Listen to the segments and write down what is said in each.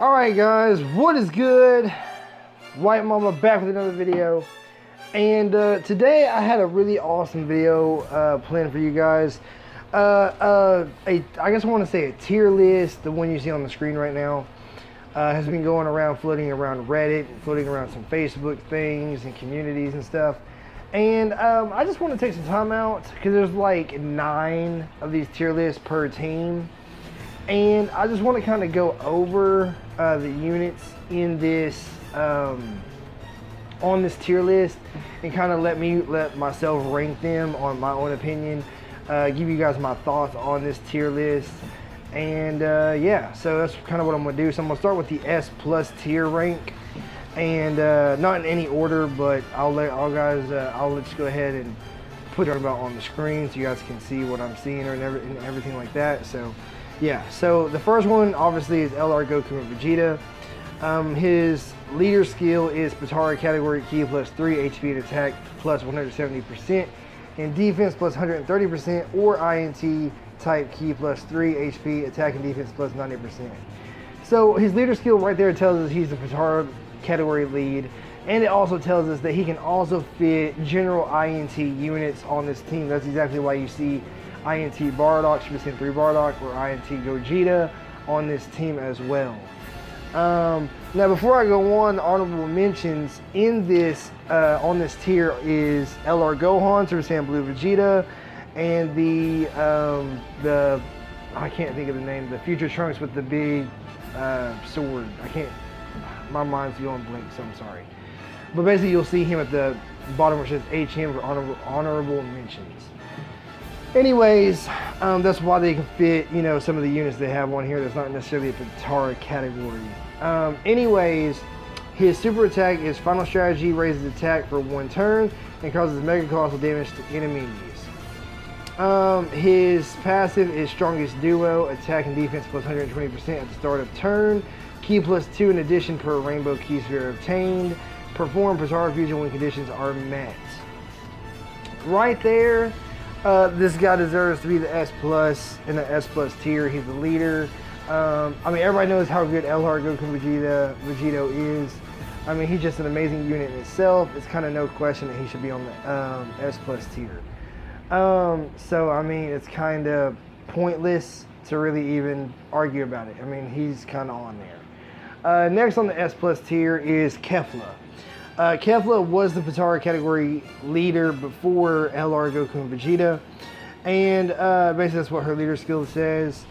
Alright guys, what is good? White Mamba back with another video. And today I had a really awesome video planned for you guys. I guess I want to say a tier list, the one you see on the screen right now, has been going around, floating around Reddit, floating around some Facebook things and communities and stuff. And I just want to take some time out because there's like 9 of these tier lists per team. And I just want to kind of go over the units in this on this tier list and kind of let myself rank them on my own opinion, give you guys my thoughts on this tier list. And yeah, so that's kind of what I'm gonna do. So I'm gonna start with the S+ tier rank, and not in any order, but I'll just go ahead and put it about on the screen so you guys can see what I'm seeing and everything like that. So yeah, so the first one obviously is LR Goku and Vegeta. His leader skill is POTARA category key plus 3 HP and attack plus 170%, and defense plus 130%, or INT type key plus 3 HP, attack and defense plus 90%. So his leader skill right there tells us he's the POTARA category lead, and it also tells us that he can also fit general INT units on this team. That's exactly why you see INT Bardock, Super Saiyan 3 Bardock, or INT Gogeta on this team as well. Now before I go on, honorable mentions in this on this tier is LR Gohan, Super Saiyan Blue Vegeta, and the I can't think of the name, the Future Trunks with the big sword. My mind's going blank, so I'm sorry. But basically you'll see him at the bottom where it says HM for honorable mentions. Anyways, that's why they can fit, you know, some of the units they have on here that's not necessarily a POTARA category. Anyways, his super attack is Final Strategy, raises attack for 1 turn, and causes mega colossal damage to enemies. His passive is Strongest Duo, attack and defense plus 120% at the start of turn, key plus 2 in addition per rainbow key sphere obtained, perform POTARA fusion when conditions are met. Right there, this guy deserves to be the S+ in the S+ tier. He's the leader. I mean, everybody knows how good LR Goku Vegeto is. I mean, he's just an amazing unit in itself. It's kind of no question that he should be on the S+ tier. So, I mean, it's kind of pointless to really even argue about it. I mean, he's kind of on there. Next on the S+ tier is Kefla. Kefla was the POTARA category leader before LR Goku and Vegeta, and basically that's what her leader skill says.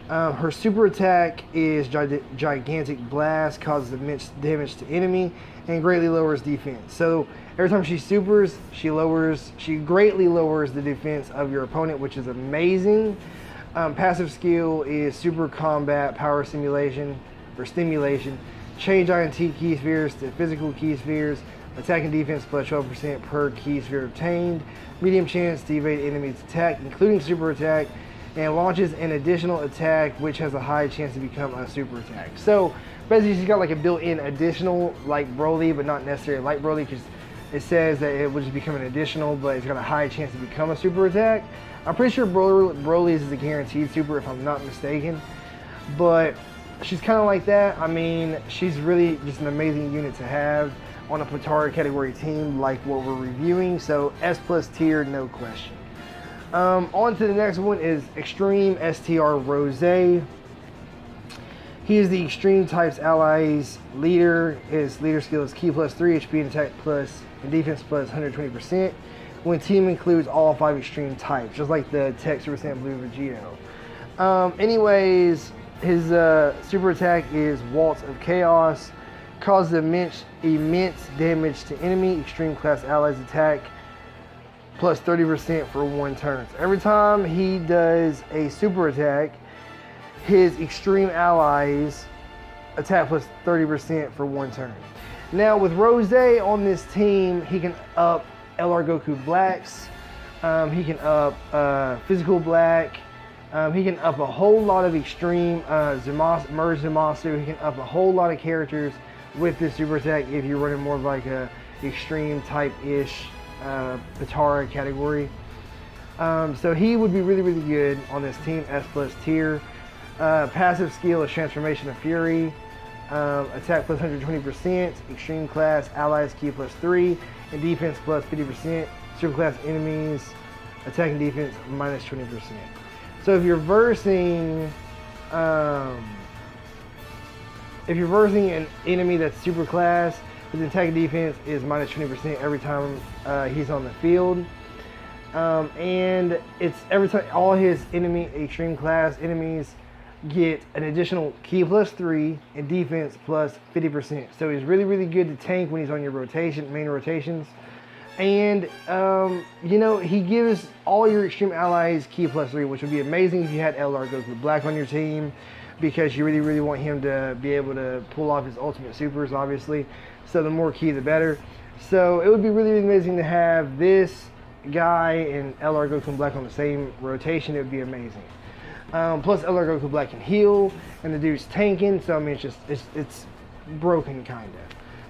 Her super attack is Gigantic Blast, causes immense damage to enemy, and greatly lowers defense. So every time she supers, she greatly lowers the defense of your opponent, which is amazing. Passive skill is Super Combat Power Stimulation, change INT key spheres to physical key spheres, attack and defense plus 12% per key sphere obtained, medium chance to evade enemy's attack, including super attack, and launches an additional attack which has a high chance to become a super attack. So basically she's got like a built-in additional like Broly, but not necessarily like Broly, because it says that it would just become an additional, but it's got a high chance to become a super attack. I'm pretty sure Broly's is a guaranteed super if I'm not mistaken, but she's kind of like that. I mean, she's really just an amazing unit to have on a POTARA category team like what we're reviewing. So S+ tier, no question. On to the next one is Extreme STR Rose. He is the Extreme types allies leader. His leader skill is key plus 3 HP and attack plus and defense plus 120% when team includes all 5 extreme types, just like the Tech Super Saiyan Blue Vegeto. Anyways, his super attack is Waltz of Chaos, causes immense damage to enemy extreme class allies attack plus 30% for 1 turn. So every time he does a super attack, his extreme allies attack plus 30% for 1 turn. Now with Rose on this team, he can up LR Goku Blacks, he can up Physical Black, he can up a whole lot of extreme Merge Zamasu. He can up a whole lot of characters with this super attack if you're running more of like a extreme type-ish POTARA category. So he would be really good on this team, S+ tier. Passive skill is Transformation of Fury. attack plus 120%, extreme class allies key plus 3, and defense plus 50%, super class enemies attack and defense minus 20%. So if you're versing an enemy that's super class, his attack and defense is minus 20% every time he's on the field. And it's every time all his enemy extreme class enemies get an additional key plus 3 and defense plus 50%. So he's really, really good to tank when he's on your main rotations. And you know, he gives all your extreme allies key plus 3, which would be amazing if you had LR Goku Black on your team, because you really, really want him to be able to pull off his ultimate supers, obviously. So the more key, the better. So it would be really, really amazing to have this guy and LR Goku Black on the same rotation. It would be amazing. Plus LR Goku Black can heal, and the dude's tanking. So I mean, it's broken kind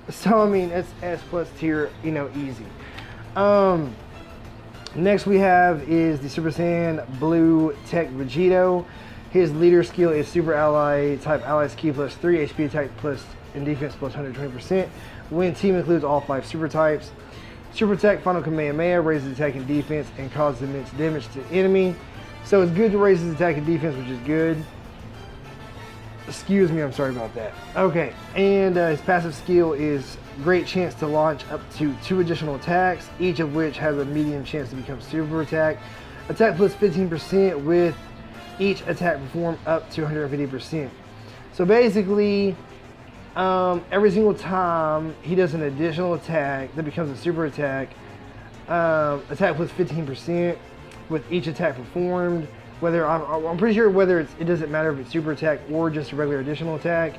of. So I mean, it's S plus tier, you know, easy. Next we have is the Super Saiyan Blue Tech Vegeto. His leader skill is Super Ally type allies key plus 3, HP attack plus and defense plus 120%. When team includes all 5 super types. Super attack Final Kamehameha raises attack and defense and causes immense damage to the enemy. So it's good to raise his attack and defense, which is good. Excuse me, I'm sorry about that. Okay, and his passive skill is great chance to launch up to 2 additional attacks, each of which has a medium chance to become super attack. Attack plus 15% with each attack performed up to 150%. So basically, every single time he does an additional attack that becomes a super attack, attack plus 15% with each attack performed. Whether I'm pretty sure whether it doesn't matter if it's super attack or just a regular additional attack,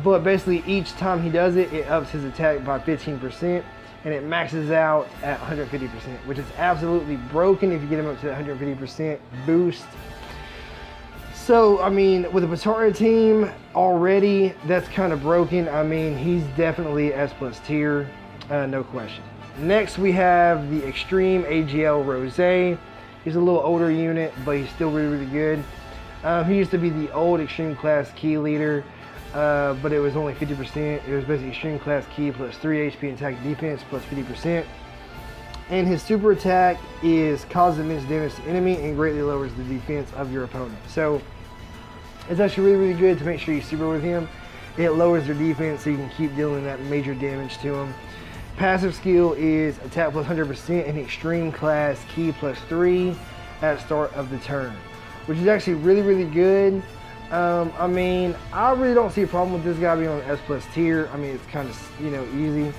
but basically each time he does it, it ups his attack by 15%, and it maxes out at 150%, which is absolutely broken if you get him up to that 150% boost. So I mean, with the POTARA team already, that's kind of broken. I mean, he's definitely S plus tier, no question. Next we have the Extreme AGL Rose. He's a little older unit, but he's still really, really good. He used to be the old Extreme Class Key leader, but it was only 50%. It was basically Extreme Class Key plus 3 HP and attack and defense plus 50%. And his super attack is causes immense damage to enemy and greatly lowers the defense of your opponent. So it's actually really, really good to make sure you super with him. It lowers their defense so you can keep dealing that major damage to him. Passive skill is attack plus 100% and extreme class key plus 3 at start of the turn, which is actually really, really good. I mean, I really don't see a problem with this guy being on S plus tier. I mean, it's kind of, you know, easy.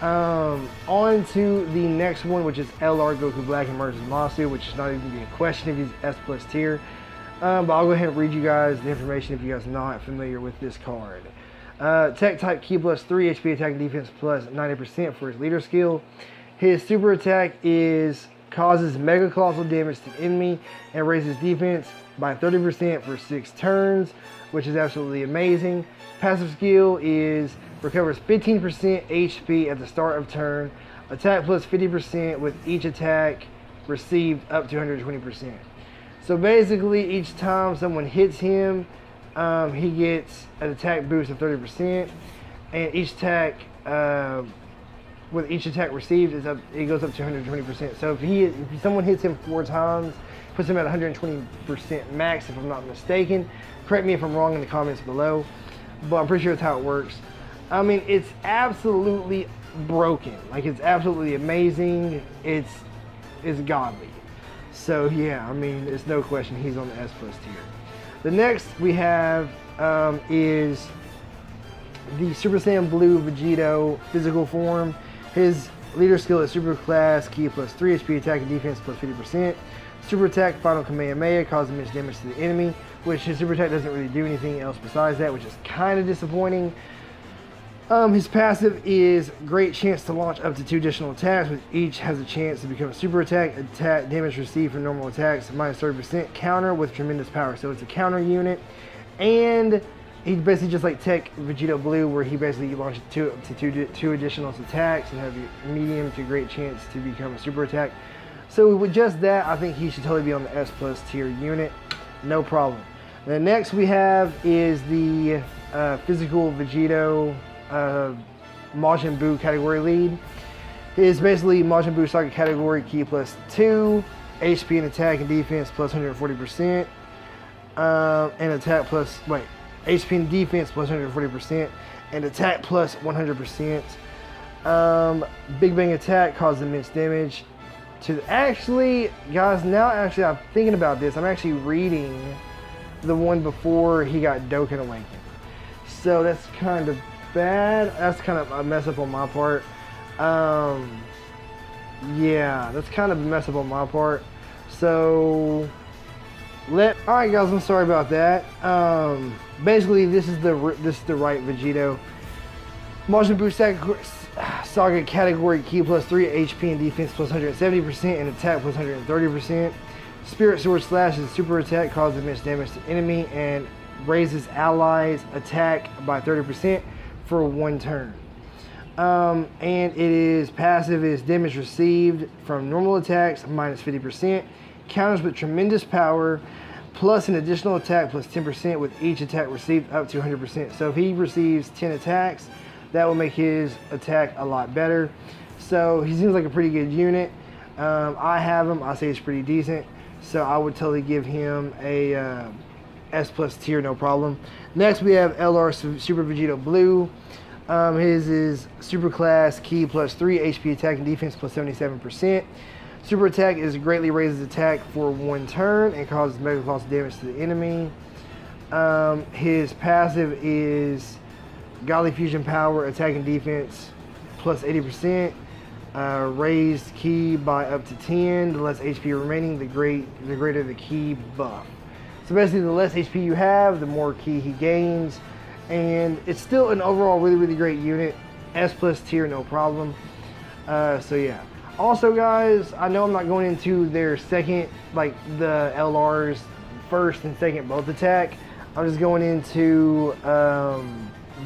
On to the next one, which is LR Goku Black emerges Masu, which is not even be a question if he's S plus tier. But I'll go ahead and read you guys the information if you guys are not familiar with this card. Tech type key plus 3, HP attack and defense plus 90% for his leader skill. His super attack is causes mega colossal damage to the enemy and raises defense by 30% for 6 turns, which is absolutely amazing. Passive skill is recovers 15% HP at the start of turn. Attack plus 50% with each attack received up to 120%. So basically, each time someone hits him, he gets an attack boost of 30%, and each attack, with each attack received, it goes up to 120%. So if someone hits him 4 times, puts him at 120% max, if I'm not mistaken. Correct me if I'm wrong in the comments below, but I'm pretty sure that's how it works. I mean, it's absolutely broken. Like, it's absolutely amazing. It's godly. So yeah, I mean, it's no question he's on the S plus tier. The next we have is the Super Saiyan Blue Vegeto physical form. His leader skill is super class key plus 3 HP attack and defense plus 50%. Super attack Final Kamehameha causes immense damage to the enemy, which his super attack doesn't really do anything else besides that, which is kind of disappointing. His passive is great chance to launch up to 2 additional attacks, which each has a chance to become a super attack. Attack damage received from normal attacks minus 30% counter with tremendous power. So it's a counter unit, and he's basically just like Tech Vegeto Blue, where he basically launches two additional attacks and have a medium to great chance to become a super attack. So with just that, I think he should totally be on the S plus tier unit, no problem. The next we have is the physical Vegeto, Majin Buu category lead. Is basically Majin Buu Saga category key plus 2, HP and attack and defense plus 140%, and attack plus, HP and defense plus 140%, and attack plus 100%. Big Bang attack causes immense damage. Actually, guys, I'm thinking about this. I'm actually reading the one before he got Dokkan Awakened. So that's kind of bad. That's kind of a mess up on my part. Yeah, that's kind of a mess up on my part. So, alright guys, I'm sorry about that. Basically, this is the right Vegeto. Majin Buu Saga category key plus 3, HP and defense plus 170%, and attack plus 130%. Spirit Sword Slash is a super attack, causes immense damage to enemy, and raises allies' attack by 30% for 1 turn. And it is passive is damage received from normal attacks minus 50%, counters with tremendous power, plus an additional attack plus 10% with each attack received up to 100%. So if he receives 10 attacks, that will make his attack a lot better. So he seems like a pretty good unit. I have him. I say he's pretty decent. So I would totally give him a S+ tier, no problem. Next we have LR Super Vegeto Blue. His is super class key plus 3, HP attack and defense plus 77%. Super attack is greatly raises attack for 1 turn and causes mega cost damage to the enemy. His passive is Godly Fusion Power, attack and defense plus 80%. Raised key by up to 10. The less HP remaining, the greater the key buff. So basically, the less HP you have, the more key he gains. And it's still an overall really, really great unit. S+ tier, no problem. So yeah. Also, guys, I know I'm not going into their second, like the LR's first and second both attack. I'm just going into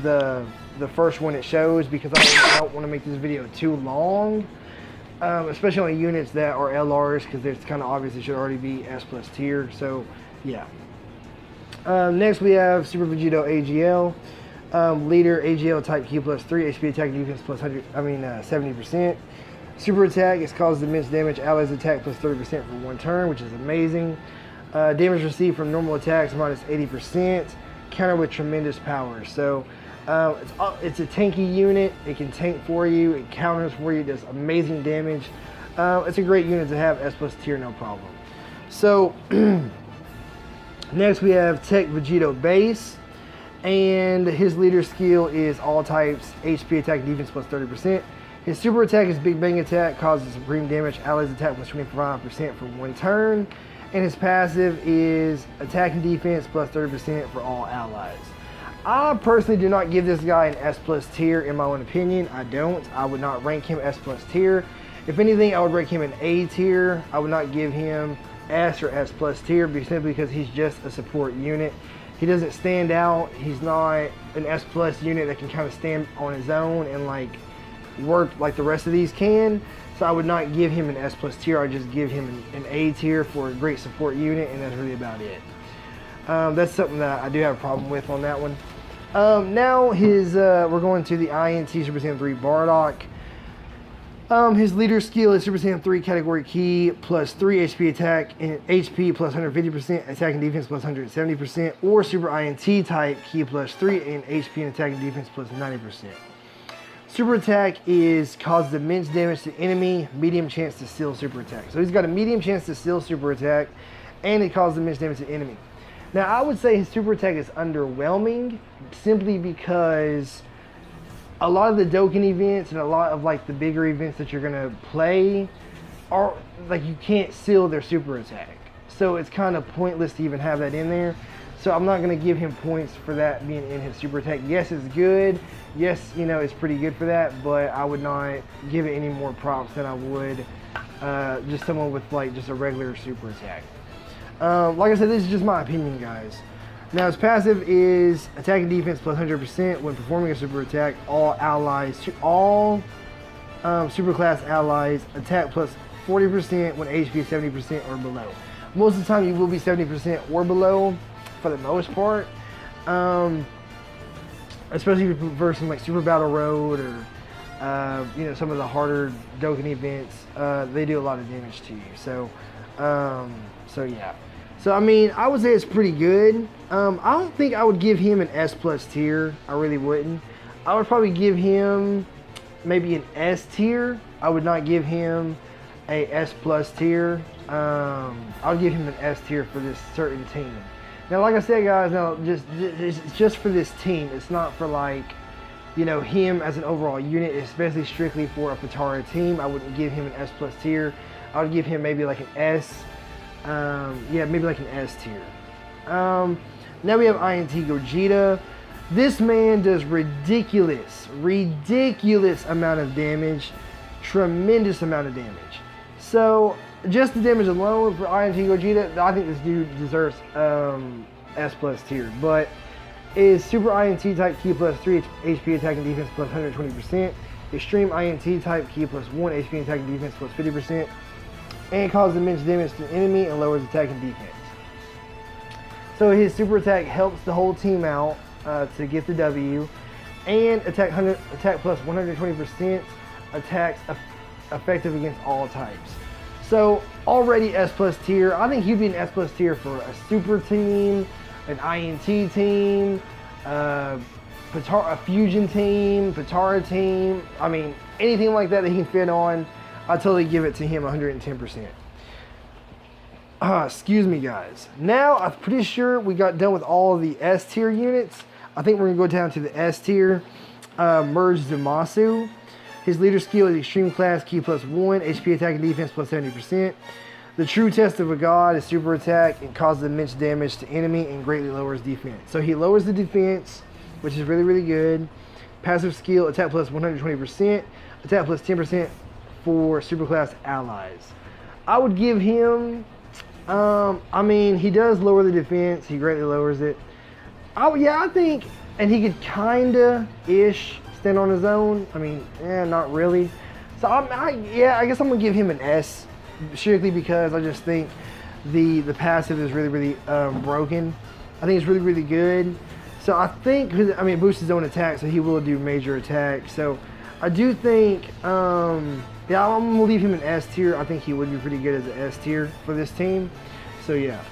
the first one it shows because I don't want to make this video too long, especially on units that are LRs because it's kind of obvious it should already be S+ tier. So yeah. Next we have Super Vegeto AGL. Leader AGL type Q plus 3, HP attack defense plus 70%. Super attack is causes immense damage, allies attack plus 30% for 1 turn, which is amazing. Damage received from normal attacks minus 80%. Counter with tremendous power. So it's a tanky unit. It can tank for you. It counters for you. It does amazing damage. It's a great unit to have. S+ tier, no problem. So next we have Tech Vegeto Base, and his leader skill is all types, HP attack and defense plus 30%. His super attack is Big Bang attack, causes supreme damage, allies attack plus 25% for 1 turn. And his passive is attack and defense plus 30% for all allies. I personally do not give this guy an S+ tier in my own opinion. I don't. I would not rank him S+ tier. If anything, I would rank him an A tier. I would not give him S or S+ tier simply because he's just a support unit. He doesn't stand out. He's not an S+ unit that can kind of stand on his own and like work like the rest of these can. So I would not give him an S+ tier. I just give him an A tier for a great support unit, and that's really about it. That's something that I do have a problem with on that one. Now we're going to the INT Super Saiyan 3 Bardock. His leader skill is Super Saiyan 3 category key plus 3 HP attack and HP plus 150%, attack and defense plus 170%, or Super INT type key plus 3 and HP and attack and defense plus 90%. Super attack causes immense damage to enemy, medium chance to steal super attack. So he's got a medium chance to steal super attack, and it causes immense damage to enemy. Now I would say his super attack is underwhelming simply because a lot of the Dokkan events and a lot of like the bigger events that you're gonna play are like you can't seal their super attack. So it's kind of pointless to even have that in there. So I'm not gonna give him points for that being in his super attack. Yes, it's good. Yes, you know, it's pretty good for that, but I would not give it any more props than I would just someone with like just a regular super attack. Like I said, this is just my opinion, guys. Now his passive is attack and defense plus 100% when performing a super attack. All super class allies attack plus 40% when HP is 70% or below. Most of the time you will be 70% or below for the most part. especially versus like Super Battle Road or you know, some of the harder Dokkan events. They do a lot of damage to you. So so yeah. So I mean, I would say it's pretty good. I don't think I would give him an S+ tier. I really wouldn't. I would probably give him maybe an S tier. I would not give him a S+ tier. I'll give him an S tier for this certain team. Now, like I said, guys, now it's just for this team. It's not for, like, you know, him as an overall unit, especially strictly for a POTARA team. I wouldn't give him an S+ tier. I would give him maybe like an S. Yeah, maybe like an S tier. Now we have Int Gogeta. This man does ridiculous amount of damage. Tremendous amount of damage. So, just the damage alone for Int Gogeta, I think this dude deserves S+ tier. But is Super INT type key plus 3 HP attack and defense plus 120%. Extreme INT type key plus 1 HP attack and defense plus 50%. And causes immense damage to the enemy and lowers attack and defense. So his super attack helps the whole team out to get the W. And attack plus 120% attacks effective against all types. So already S+ tier. I think he'd be an S+ tier for a super team, an INT team, a fusion team, POTARA team. I mean, anything like that he can fit on, I'll totally give it to him 110%. Excuse me, guys. Now, I'm pretty sure we got done with all of the S tier units. I think we're going to go down to the S tier. Merge the Masu. His leader skill is Extreme Class, Key plus 1, HP attack and defense plus 70%. The true test of a god is super attack and causes immense damage to enemy and greatly lowers defense. So he lowers the defense, which is really good. Passive skill, attack plus 120%, attack plus 10% for super class allies. I would give him, I mean, he does lower the defense, he greatly lowers it. Yeah, I think, and he could kinda-ish stand on his own. I mean, not really. So yeah, I guess I'm gonna give him an S, strictly because I just think the passive is really broken. I think it's really good. So I think, I mean, it boosts his own attack, so he will do major attacks. So I do think, yeah, I'm gonna leave him an S tier. I think he would be pretty good as an S tier for this team. So yeah.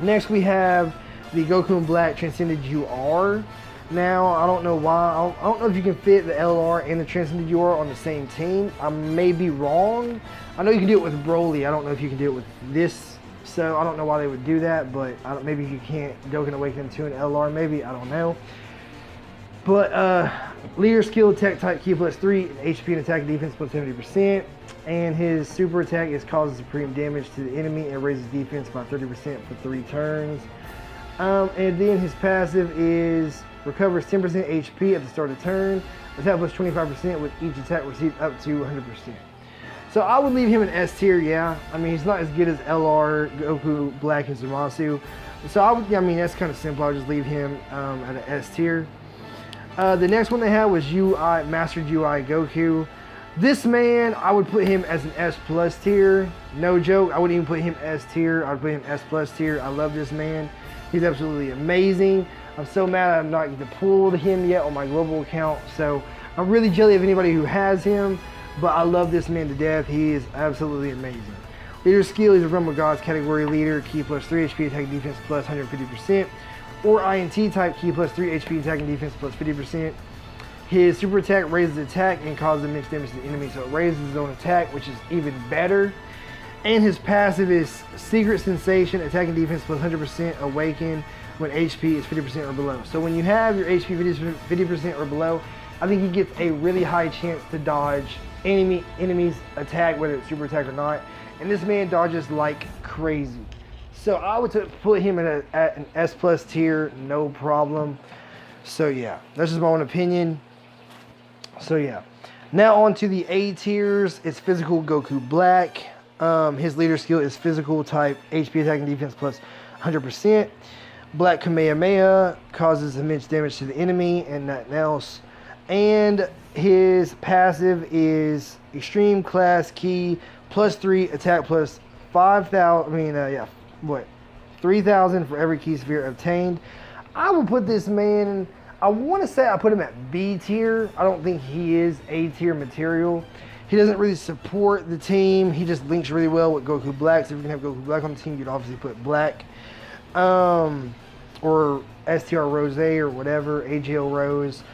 Next we have the Goku Black Transcended UR. Now, I don't know why. I don't know if you can fit the LR and the Transcended UR on the same team. I may be wrong. I know you can do it with Broly. I don't know if you can do it with this. So, I don't know why they would do that. But maybe you can't Dokkan Awaken 2 and LR. Maybe. I don't know. But, leader skill, tech type, key plus 3, HP and attack and defense plus 70%. And his super attack is causes supreme damage to the enemy and raises defense by 30% for 3 turns. And then his passive is recovers 10% HP at the start of turn, attack plus 25% with each attack received up to 100%. So I would leave him an S tier, yeah. I mean, he's not as good as LR, Goku, Black, and Zamasu. So I mean, that's kind of simple. I'll just leave him at an S tier. The next one they had was Mastered UI Goku. This man, I would put him as an S+ tier. No joke, I wouldn't even put him S tier. I would put him S+ tier. I love this man. He's absolutely amazing. I'm so mad I'm not pulled him yet on my global account. So I'm really jelly of anybody who has him. But I love this man to death. He is absolutely amazing. Leader skill, he's a Realm of Gods category leader. Key plus 3 HP attack and defense plus 150%. Or INT type, key plus 3 HP attack and defense plus 50%. His super attack raises attack and causes immense damage to the enemy. So it raises his own attack, which is even better. And his passive is Secret Sensation, attack and defense plus 100% awaken when HP is 50% or below. So when you have your HP 50% or below, I think he gets a really high chance to dodge enemy's attack, whether it's super attack or not. And this man dodges like crazy. So I would put him at an S+ tier, no problem. So yeah, that's just my own opinion. So yeah. Now on to the A tiers. It's Physical Goku Black. His leader skill is Physical type, HP attack and defense plus 100%. Black Kamehameha causes immense damage to the enemy and nothing else. And his passive is Extreme Class Key plus 3 attack plus 5,000. 3,000 for every key sphere obtained. I would put this man. I want to say I put him at B tier. I don't think he is A tier material. He doesn't really support the team. He just links really well with Goku Black. So if you can have Goku Black on the team, you'd obviously put Black. Or STR Rose or whatever, AGL Rose.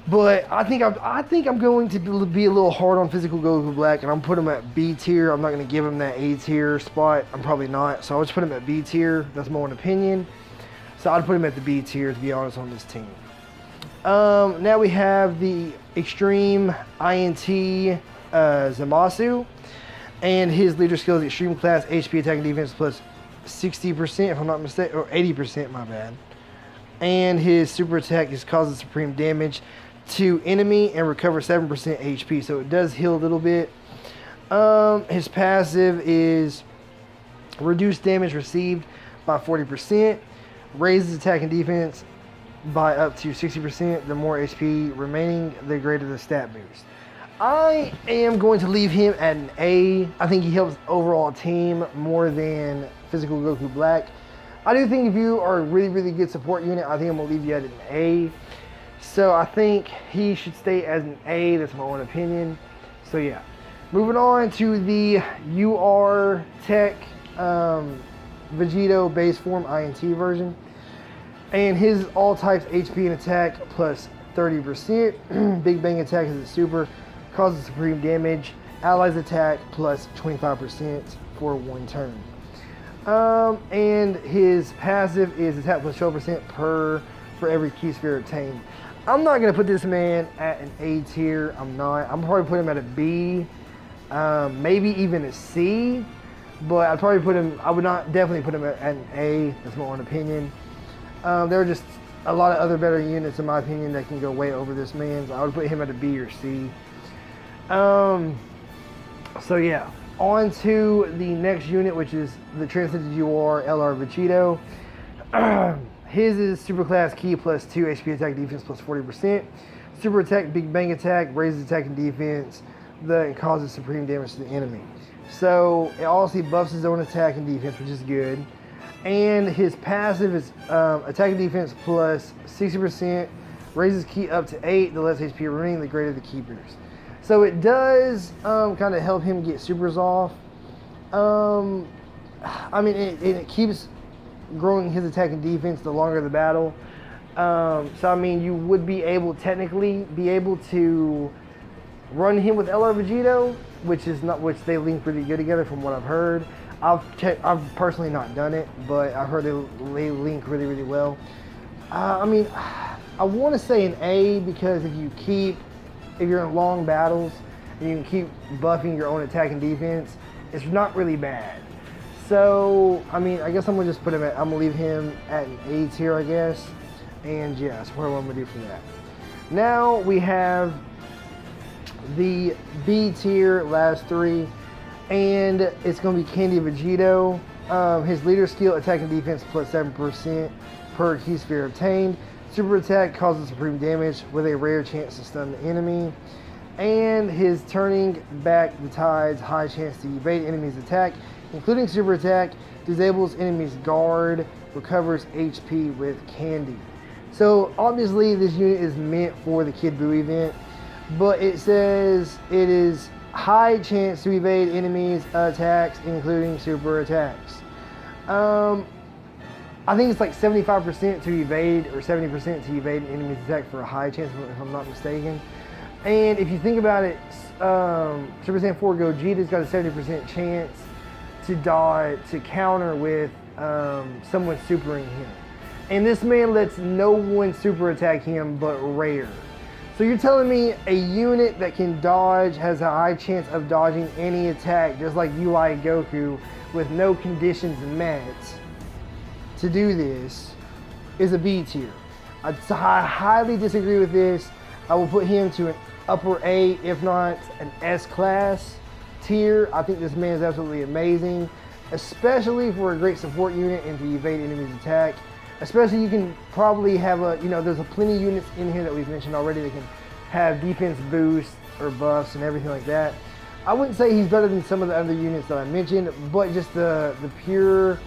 But I think I'm going to be a little hard on physical Goku Black, and I'm putting him at B tier. I'm not going to give him that A tier spot. I'm probably not. So I'll just put him at B tier. That's my own opinion. So I'd put him at the B tier, to be honest, on this team. Now we have the Extreme INT Zamasu, and his leader skill is Extreme Class, HP, Attack, and Defense plus 60%, if I'm not mistaken, or 80%, my bad. And his super attack is causes supreme damage to enemy and recover 7% HP, so it does heal a little bit. His passive is reduced damage received by 40%, raises attack and defense by up to 60%. The more HP remaining, the greater the stat boost. I am going to leave him at an A. I think he helps overall team more than physical Goku Black. I do think if you are a really, really good support unit, I think I'm going to leave you at an A. So I think he should stay as an A. That's my own opinion. So yeah. Moving on to the UR Tech Vegeto base form INT version. And his all types HP and attack plus 30%. Big Bang attack is a super. Causes supreme damage. Allies attack plus 25% for 1 turn. And his passive is attack plus 12% for every key sphere obtained. I'm not going to put this man at an A tier. I'm not. I'm probably put him at a B. Maybe even a C. But I'd probably put him, I would not definitely put him at an A. That's my own opinion. There are just a lot of other better units, in my opinion, that can go way over this man. So I would put him at a B or C. So yeah, on to the next unit, which is the Transcended UR LR Vegeto. His is super class key plus 2 HP attack defense plus 40%. Super attack, Big Bang attack, raises attack and defense, and causes supreme damage to the enemy. So it also buffs his own attack and defense, which is good. And his passive is attack and defense plus 60%, raises key up to 8, the less HP remaining, the greater the key boost. So it does kind of help him get supers off. I mean, it keeps growing his attack and defense the longer the battle. So I mean, you would be able, technically, be able to run him with LR Vegeto, which they link pretty good together from what I've heard. I've personally not done it, but I've heard they link really, really well. I mean, I want to say an A because if you're in long battles and you can keep buffing your own attack and defense, it's not really bad. So, I mean, I guess I'm gonna just put him I'm gonna leave him at an A tier, I guess. And yeah, that's what I'm gonna do for that. Now we have the B tier, last 3, and it's gonna be Candy Vegeto. His leader skill, attack and defense plus 7% per key sphere obtained. Super attack causes supreme damage with a rare chance to stun the enemy. And his turning back the tides, high chance to evade enemy's attack, including super attack, disables enemy's guard, recovers HP with candy. So obviously this unit is meant for the Kid Buu event, but it says it is high chance to evade enemies' attacks, including super attacks. I think it's like 75% to evade, or 70% to evade an enemy's attack for a high chance, if I'm not mistaken. And if you think about it, Super Saiyan 4 Gogeta's got a 70% chance to dodge, to counter with someone supering him. And this man lets no one super attack him but rare. So you're telling me a unit that can dodge has a high chance of dodging any attack, just like UI Goku, with no conditions met to do this, is a B tier. I highly disagree with this. I will put him to an upper A, if not an S class tier. I think this man is absolutely amazing, especially for a great support unit and to evade enemy's attack. Especially you can probably have there's a plenty of units in here that we've mentioned already that can have defense boosts or buffs and everything like that. I wouldn't say he's better than some of the other units that I mentioned, but just the pure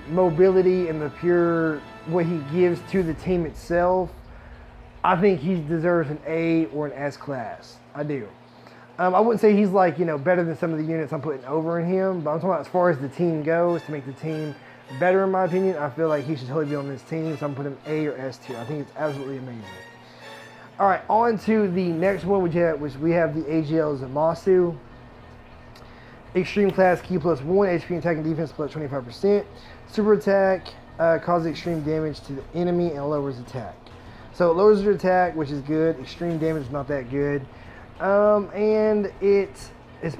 mobility and the pure what he gives to the team itself, I think he deserves an A or an S class. I do. I wouldn't say he's like, you know, better than some of the units I'm putting over in him, but I'm talking about as far as the team goes, to make the team better in my opinion, I feel like he should totally be on this team, so I'm putting him A or S tier. I think it's absolutely amazing. All right, on to the next one, which we have the AGL's Masu. Extreme class, key plus 1, HP and attack and defense plus 25%. Super attack causes extreme damage to the enemy and lowers attack. So it lowers your attack, which is good. Extreme damage is not that good. And its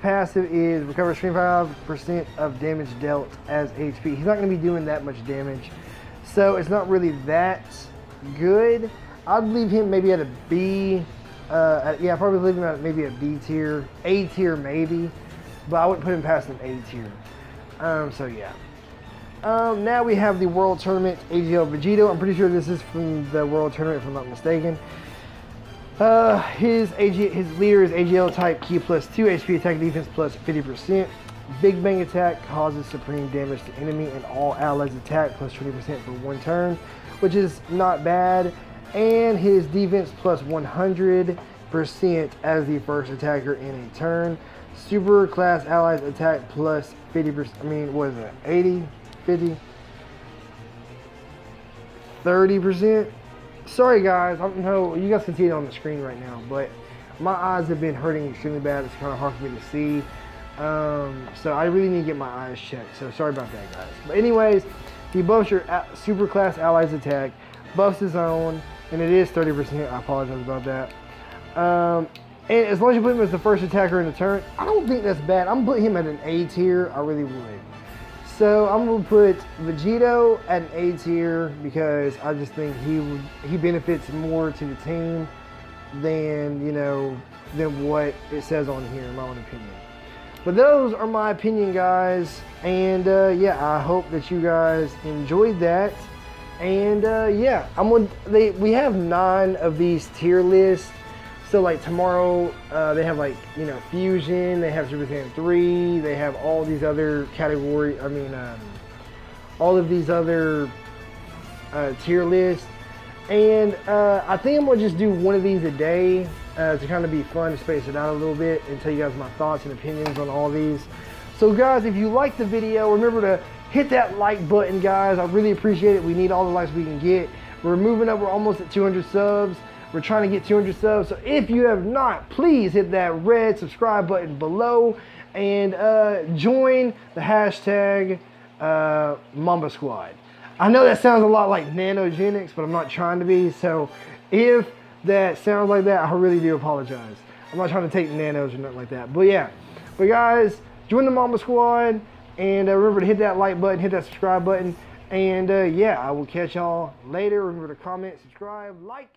passive is recovers 25% of damage dealt as HP. He's not going to be doing that much damage, so it's not really that good. I'd leave him maybe at a B. Yeah, probably leave him at maybe a B tier, A tier maybe, but I wouldn't put him past an A tier. So yeah. Now we have the World Tournament AGL Vegeto. I'm pretty sure this is from the World Tournament, if I'm not mistaken. His leader is AGL type, key plus 2, HP attack defense plus 50%. Big Bang attack causes supreme damage to enemy and all allies attack plus 20% for 1 turn, which is not bad. And his defense plus 100% as the first attacker in a turn. Super class allies attack plus 50%. I mean, what is it? 80, 50, 30%. Sorry guys, I don't know, you guys can see it on the screen right now, but my eyes have been hurting extremely bad. It's kind of hard for me to see. So I really need to get my eyes checked. So sorry about that, guys. But anyways, he buffs your super class allies attack, buffs his own, and it is 30%. I apologize about that. And as long as you put him as the first attacker in the turn, I don't think that's bad. I'm putting him at an A tier. I really would. So I'm gonna put Vegeto at an A tier because I just think he benefits more to the team than, you know, than what it says on here, in my own opinion. But those are my opinion, guys. And yeah, I hope that you guys enjoyed that. And yeah, we have 9 of these tier lists. So like tomorrow, they have like, you know, Fusion, they have Super Saiyan 3, they have all these other category, all of these other tier lists. And I think I'm gonna just do one of these a day to kind of be fun, to space it out a little bit and tell you guys my thoughts and opinions on all these. So guys, if you liked the video, remember to hit that like button, guys. I really appreciate it. We need all the likes we can get. We're moving up, we're almost at 200 subs. We're trying to get 200 subs, so if you have not, please hit that red subscribe button below and join the hashtag Mamba Squad. I know that sounds a lot like nanogenics, but I'm not trying to be, so if that sounds like that, I really do apologize. I'm not trying to take nanos or nothing like that, but yeah. But guys, join the Mamba Squad, and remember to hit that like button, hit that subscribe button, and yeah, I will catch y'all later. Remember to comment, subscribe, like,